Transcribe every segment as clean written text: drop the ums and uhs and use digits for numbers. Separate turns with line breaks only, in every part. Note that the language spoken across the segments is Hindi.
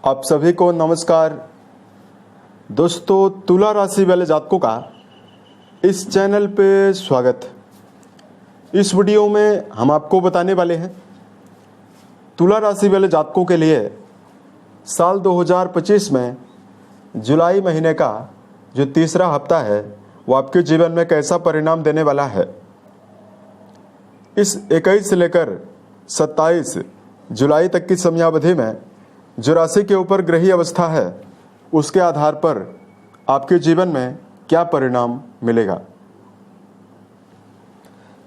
आप सभी को नमस्कार। दोस्तों, तुला राशि वाले जातकों का इस चैनल पे स्वागत। इस वीडियो में हम आपको बताने वाले हैं तुला राशि वाले जातकों के लिए साल 2025 में जुलाई महीने का जो तीसरा हफ्ता है वो आपके जीवन में कैसा परिणाम देने वाला है। इस 21 से लेकर 27 जुलाई तक की समयावधि में जो राशि के ऊपर ग्रही अवस्था है उसके आधार पर आपके जीवन में क्या परिणाम मिलेगा।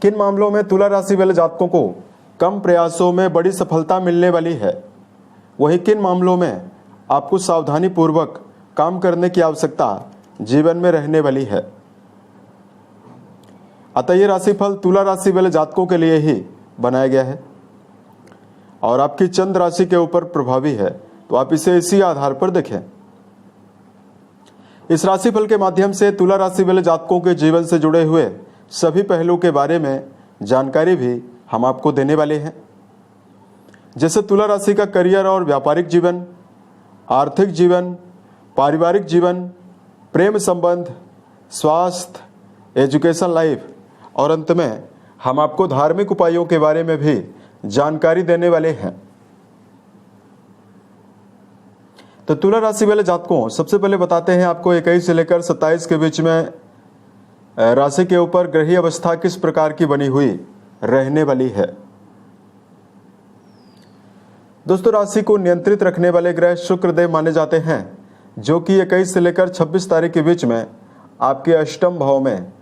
किन मामलों में तुला राशि वाले जातकों को कम प्रयासों में बड़ी सफलता मिलने वाली है, वहीं किन मामलों में आपको सावधानी पूर्वक काम करने की आवश्यकता जीवन में रहने वाली है। अतः ये राशिफल तुला राशि वाले जातकों के लिए ही बनाया गया है और आपकी चंद्र राशि के ऊपर प्रभावी है, तो आप इसे इसी आधार पर देखें। इस राशिफल के माध्यम से तुला राशि वाले जातकों के जीवन से जुड़े हुए सभी पहलुओं के बारे में जानकारी भी हम आपको देने वाले हैं, जैसे तुला राशि का करियर और व्यापारिक जीवन, आर्थिक जीवन, पारिवारिक जीवन, प्रेम संबंध, स्वास्थ्य, एजुकेशन लाइफ और अंत में हम आपको धार्मिक उपायों के बारे में भी जानकारी देने वाले हैं। तो तुला राशि वाले जातकों, सबसे पहले बताते हैं आपको 21 से लेकर 27 के बीच में राशि के ऊपर ग्रही अवस्था किस प्रकार की बनी हुई रहने वाली है। दोस्तों, राशि को नियंत्रित रखने वाले ग्रह शुक्रदेव माने जाते हैं, जो कि 21 से लेकर 26 तारीख के बीच में आपके अष्टम भाव में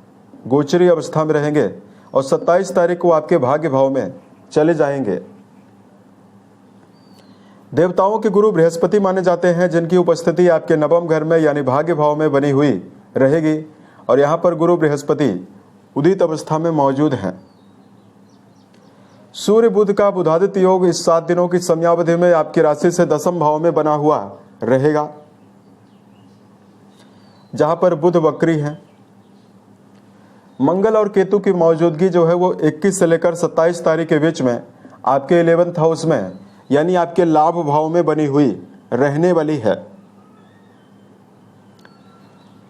गोचरी अवस्था में रहेंगे और 27 तारीख को आपके भाग्य भाव में चले जाएंगे। देवताओं के गुरु बृहस्पति माने जाते हैं, जिनकी उपस्थिति आपके नवम घर में यानी भाग्य भाव में बनी हुई रहेगी और यहाँ पर गुरु बृहस्पति उदित अवस्था में मौजूद हैं। सूर्य बुध का बुधादित्य योग इस 7 दिनों की समयावधि में आपकी राशि से दसम भाव में बना हुआ रहेगा, जहां पर बुध वक्री है। मंगल और केतु की मौजूदगी जो है वो 21 से लेकर 27 तारीख के बीच में आपके 11th हाउस में यानी आपके लाभ भाव में बनी हुई रहने वाली है।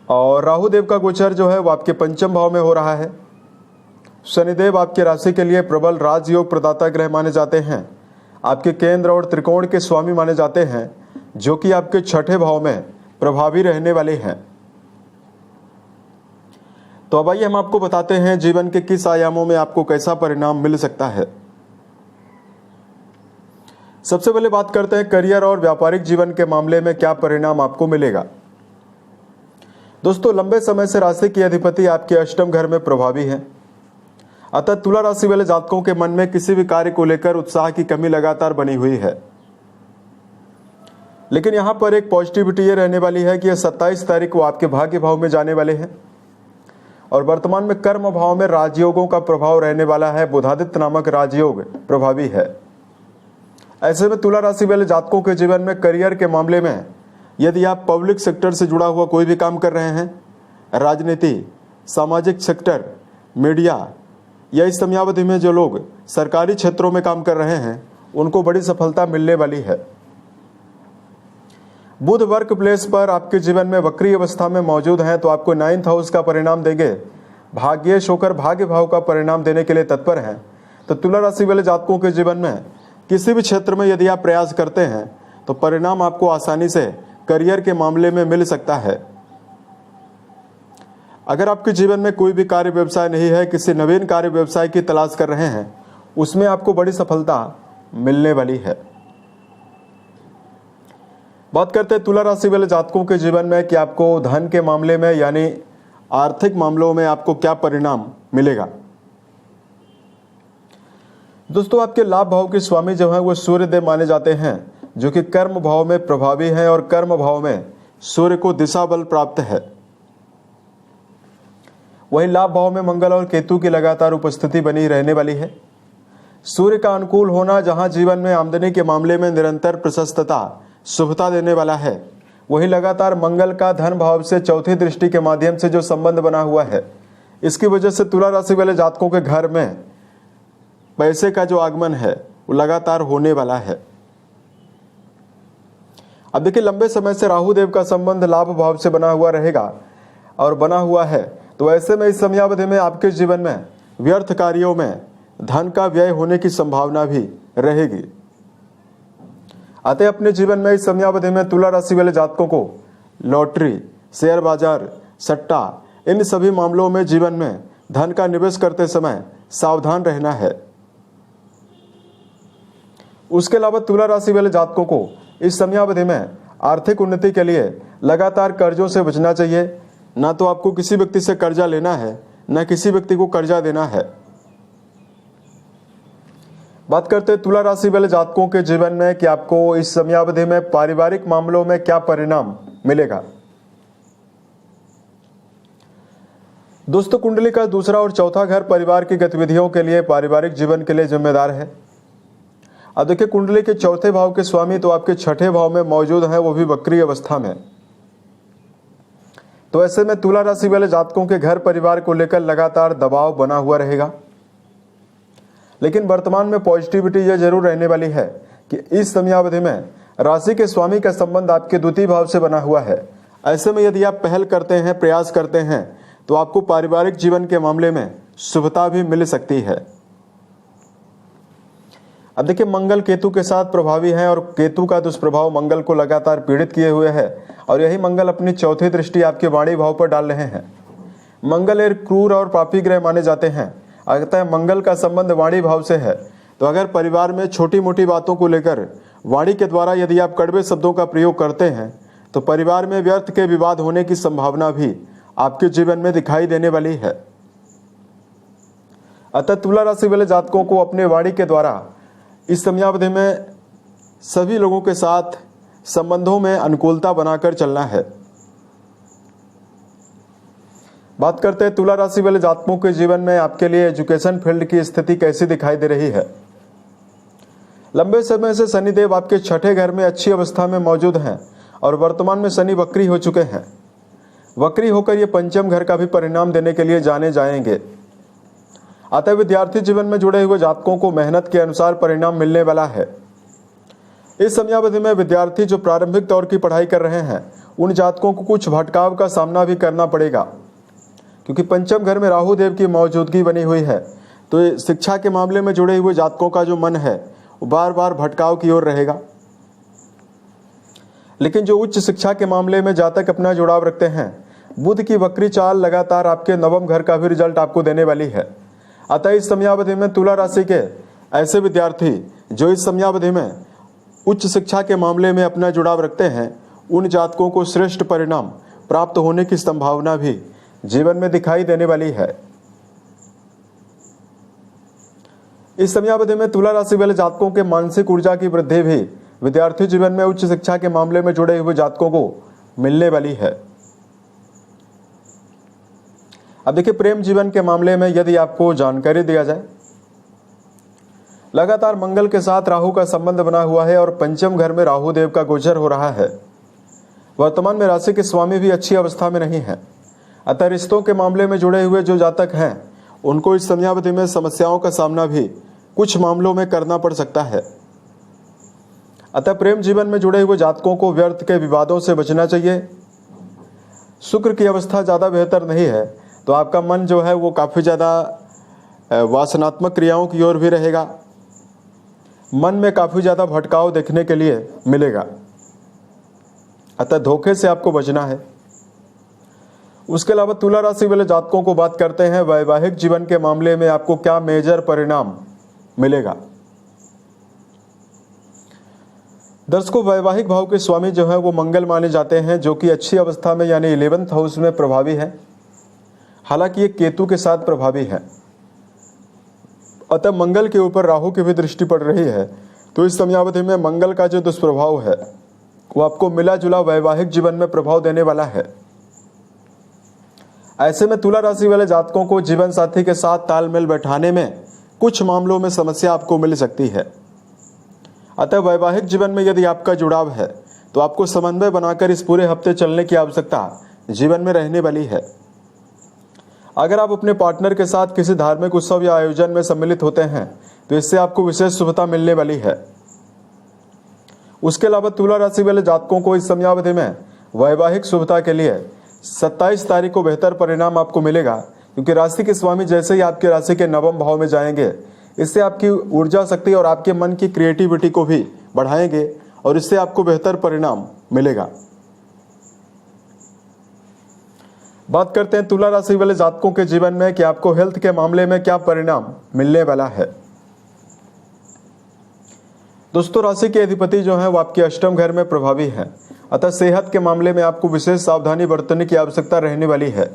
और राहु देव का गोचर जो है वो आपके पंचम भाव में हो रहा है। शनिदेव आपके राशि के लिए प्रबल राजयोग प्रदाता ग्रह माने जाते हैं, आपके केंद्र और त्रिकोण के स्वामी माने जाते हैं, जो कि आपके छठे भाव में प्रभावी रहने वाले हैं। तो अब आइए हम आपको बताते हैं जीवन के किस आयामों में आपको कैसा परिणाम मिल सकता है। सबसे पहले बात करते हैं करियर और व्यापारिक जीवन के मामले में क्या परिणाम आपको मिलेगा। दोस्तों, लंबे समय से राशि की अधिपति आपके अष्टम घर में प्रभावी है, अतः तुला राशि वाले जातकों के मन में किसी भी कार्य को लेकर उत्साह की कमी लगातार बनी हुई है। लेकिन यहां पर एक पॉजिटिविटी ये रहने वाली है कि 27 तारीख को आपके भाग्य भाव में जाने वाले हैं और वर्तमान में कर्म भाव में राजयोगों का प्रभाव रहने वाला है। बुधादित्य नामक राजयोग प्रभावी है। ऐसे में तुला राशि वाले जातकों के जीवन में करियर के मामले में यदि आप पब्लिक सेक्टर से जुड़ा हुआ कोई भी काम कर रहे हैं, राजनीति, सामाजिक सेक्टर, मीडिया या इस समयावधि में जो लोग सरकारी क्षेत्रों में काम कर रहे हैं, उनको बड़ी सफलता मिलने वाली है। बुध वर्क प्लेस पर आपके जीवन में वक्री अवस्था में मौजूद हैं, तो आपको 9th हाउस का परिणाम देंगे। भाग्येश होकर भाग्य भाव का परिणाम देने के लिए तत्पर हैं। तो तुला राशि वाले जातकों के जीवन में किसी भी क्षेत्र में यदि आप प्रयास करते हैं तो परिणाम आपको आसानी से करियर के मामले में मिल सकता है। अगर आपके जीवन में कोई भी कार्य व्यवसाय नहीं है, किसी नवीन कार्य व्यवसाय की तलाश कर रहे हैं, उसमें आपको बड़ी सफलता मिलने वाली है। बात करते हैं तुला राशि वाले जातकों के जीवन में कि आपको धन के मामले में यानी आर्थिक मामलों में आपको क्या परिणाम मिलेगा। दोस्तों, आपके लाभ भाव के स्वामी जो है वो सूर्य देव माने जाते हैं, जो कि कर्म भाव में प्रभावी हैं और कर्म भाव में सूर्य को दिशा बल प्राप्त है। वहीं लाभ भाव में मंगल और केतु की लगातार उपस्थिति बनी रहने वाली है। सूर्य का अनुकूल होना जहां जीवन में आमदनी के मामले में निरंतर प्रशस्तता, शुभता देने वाला है, वहीं लगातार मंगल का धन भाव से चौथी दृष्टि के माध्यम से जो संबंध बना हुआ है, इसकी वजह से तुला राशि वाले जातकों के घर में पैसे का जो आगमन है वो लगातार होने वाला है। अब देखिए, लंबे समय से राहु देव का संबंध लाभ भाव से बना हुआ रहेगा और बना हुआ है, तो ऐसे में इस समयावधि में आपके जीवन में व्यर्थ कार्यों में धन का व्यय होने की संभावना भी रहेगी। अतः अपने जीवन में इस समयावधि में तुला राशि वाले जातकों को लॉटरी, शेयर बाजार, सट्टा, इन सभी मामलों में जीवन में धन का निवेश करते समय सावधान रहना है। उसके अलावा तुला राशि वाले जातकों को इस समयावधि में आर्थिक उन्नति के लिए लगातार कर्जों से बचना चाहिए। ना तो आपको किसी व्यक्ति से कर्जा लेना है, ना किसी व्यक्ति को कर्जा देना है। बात करते हैं तुला राशि वाले जातकों के जीवन में कि आपको इस समयावधि में पारिवारिक मामलों में क्या परिणाम मिलेगा। दोस्तों, कुंडली का दूसरा और चौथा घर परिवार की गतिविधियों के लिए, पारिवारिक जीवन के लिए जिम्मेदार है। अब देखिए, कुंडली के चौथे भाव के स्वामी तो आपके छठे भाव में मौजूद हैं, वो भी वक्री अवस्था में। तो ऐसे में तुला राशि वाले जातकों के घर परिवार को लेकर लगातार दबाव बना हुआ रहेगा। लेकिन वर्तमान में पॉजिटिविटी यह जरूर रहने वाली है कि इस समयावधि में राशि के स्वामी का संबंध आपके द्वितीय भाव से बना हुआ है। ऐसे में यदि आप पहल करते हैं, प्रयास करते हैं, तो आपको पारिवारिक जीवन के मामले में शुभता भी मिल सकती है। अब देखिए, मंगल केतु के साथ प्रभावी है और केतु का दुष्प्रभाव मंगल को लगातार पीड़ित किए हुए है और यही मंगल अपनी चौथी दृष्टि आपके वाणी भाव पर डाल रहे हैं। मंगल एक क्रूर और पापी ग्रह माने जाते हैं। अतः मंगल का संबंध वाणी भाव से है, तो अगर परिवार में छोटी मोटी बातों को लेकर वाणी के द्वारा यदि आप कड़वे शब्दों का प्रयोग करते हैं, तो परिवार में व्यर्थ के विवाद होने की संभावना भी आपके जीवन में दिखाई देने वाली है। अतः तुला राशि वाले जातकों को अपने वाणी के द्वारा इस समयावधि में सभी लोगों के साथ संबंधों में अनुकूलता बनाकर चलना है। बात करते हैं तुला राशि वाले जातकों के जीवन में आपके लिए एजुकेशन फील्ड की स्थिति कैसी दिखाई दे रही है। लंबे समय से शनिदेव आपके छठे घर में अच्छी अवस्था में मौजूद हैं और वर्तमान में शनि वक्री हो चुके हैं। वक्री होकर ये पंचम घर का भी परिणाम देने के लिए जाने जाएंगे। अतः विद्यार्थी जीवन में जुड़े हुए जातकों को मेहनत के अनुसार परिणाम मिलने वाला है। इस समयावधि में विद्यार्थी जो प्रारंभिक दौर की पढ़ाई कर रहे हैं, उन जातकों को कुछ भटकाव का सामना भी करना पड़ेगा, क्योंकि पंचम घर में राहु देव की मौजूदगी बनी हुई है। तो शिक्षा के मामले में जुड़े हुए जातकों का जो मन है वो बार बार भटकाव की ओर रहेगा। लेकिन जो उच्च शिक्षा के मामले में जातक अपना जुड़ाव रखते हैं, बुध की वक्री चाल लगातार आपके नवम घर का भी रिजल्ट आपको देने वाली है। अतः इस समयावधि में तुला राशि के ऐसे विद्यार्थी जो इस समयावधि में उच्च शिक्षा के मामले में अपना जुड़ाव रखते हैं, उन जातकों को श्रेष्ठ परिणाम प्राप्त होने की संभावना भी जीवन में दिखाई देने वाली है। इस समयावधि में तुला राशि वाले जातकों के मानसिक ऊर्जा की वृद्धि भी विद्यार्थी जीवन में उच्च शिक्षा के मामले में जुड़े हुए जातकों को मिलने वाली है। अब देखिए, प्रेम जीवन के मामले में यदि आपको जानकारी दिया जाए, लगातार मंगल के साथ राहु का संबंध बना हुआ है और पंचम घर में राहु देव का गोचर हो रहा है। वर्तमान में राशि के स्वामी भी अच्छी अवस्था में नहीं है। अतः रिश्तों के मामले में जुड़े हुए जो जातक हैं, उनको इस समयावधि में समस्याओं का सामना भी कुछ मामलों में करना पड़ सकता है। अतः प्रेम जीवन में जुड़े हुए जातकों को व्यर्थ के विवादों से बचना चाहिए। शुक्र की अवस्था ज़्यादा बेहतर नहीं है, तो आपका मन जो है वो काफ़ी ज़्यादा वासनात्मक क्रियाओं की ओर भी रहेगा। मन में काफ़ी ज़्यादा भटकाव देखने के लिए मिलेगा। अतः धोखे से आपको बचना है। उसके अलावा तुला राशि वाले जातकों को बात करते हैं वैवाहिक जीवन के मामले में आपको क्या मेजर परिणाम मिलेगा। दर्शकों, वैवाहिक भाव के स्वामी जो है वो मंगल माने जाते हैं, जो कि अच्छी अवस्था में यानी 11th हाउस में प्रभावी है। हालांकि ये केतु के साथ प्रभावी है। अतः मंगल के ऊपर राहु की भी दृष्टि पड़ रही है, तो इस समयावधि में मंगल का जो दुष्प्रभाव है वो आपको मिला जुला वैवाहिक जीवन में प्रभाव देने वाला है। ऐसे में तुला राशि वाले जातकों को जीवन साथी के साथ तालमेल बैठाने में कुछ मामलों में समस्या आपको मिल सकती है। अतः वैवाहिक जीवन में यदि आपका जुड़ाव है, तो आपको समन्वय बनाकर इस पूरे हफ्ते चलने की आवश्यकता जीवन में रहने वाली है। अगर आप अपने पार्टनर के साथ किसी धार्मिक उत्सव या आयोजन में सम्मिलित होते हैं, तो इससे आपको विशेष शुभता मिलने वाली है। उसके अलावा तुला राशि वाले जातकों को इस समयावधि में वैवाहिक शुभता के लिए 27 तारीख को बेहतर परिणाम आपको मिलेगा, क्योंकि राशि के स्वामी जैसे ही आपके राशि के नवम भाव में जाएंगे, इससे आपकी ऊर्जा शक्ति और आपके मन की क्रिएटिविटी को भी बढ़ाएंगे और इससे आपको बेहतर परिणाम मिलेगा। बात करते हैं तुला राशि वाले जातकों के जीवन में कि आपको हेल्थ के मामले में क्या परिणाम मिलने वाला है। दोस्तों, राशि के अधिपति जो है वो आपके अष्टम घर में प्रभावी है, अतः सेहत के मामले में आपको विशेष सावधानी बरतने की आवश्यकता रहने वाली है।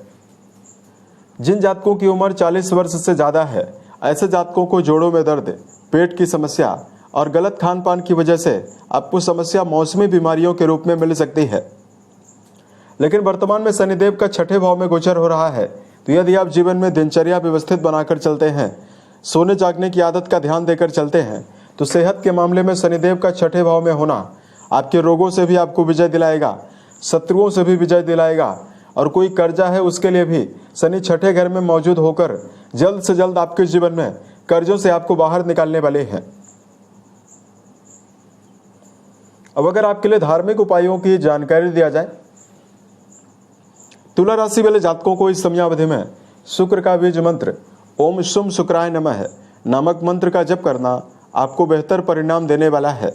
जिन जातकों की उम्र 40 वर्ष से ज्यादा है, ऐसे जातकों को जोड़ों में दर्द, पेट की समस्या और गलत खान पान की वजह से आपको समस्या मौसमी बीमारियों के रूप में मिल सकती है। लेकिन वर्तमान में शनिदेव का 6ठे भाव में गोचर हो रहा है, तो यदि आप जीवन में दिनचर्या व्यवस्थित बनाकर चलते हैं, सोने जागने की आदत का ध्यान देकर चलते हैं, तो सेहत के मामले में शनिदेव का 6ठे भाव में होना आपके रोगों से भी आपको विजय दिलाएगा, शत्रुओं से भी विजय दिलाएगा, और कोई कर्जा है उसके लिए भी शनि 6ठे घर में मौजूद होकर जल्द से जल्द आपके जीवन में कर्जों से आपको बाहर निकालने वाले हैं। अब अगर आपके लिए धार्मिक उपायों की जानकारी दिया जाए, तुला राशि वाले जातकों को इस समयावधि में शुक्र का बीज मंत्र ओम शुम शुक्राय नमः नामक मंत्र का जप करना आपको बेहतर परिणाम देने वाला है।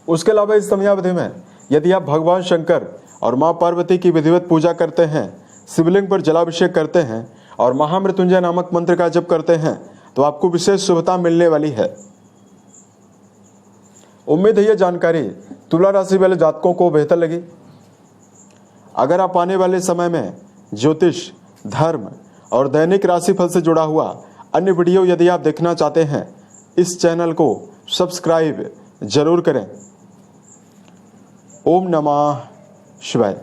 उसके अलावा इस समयावधि में यदि आप भगवान शंकर और मां पार्वती की विधिवत पूजा करते हैं, शिवलिंग पर जलाभिषेक करते हैं और महामृत्युंजय नामक मंत्र का जप करते हैं, तो आपको विशेष शुभता मिलने वाली है। उम्मीद है यह जानकारी तुला राशि वाले जातकों को बेहतर लगी। अगर आप आने वाले समय में ज्योतिष, धर्म और दैनिक राशिफल से जुड़ा हुआ अन्य वीडियो यदि आप देखना चाहते हैं, इस चैनल को सब्सक्राइब जरूर करें। ओम नमः शिवाय।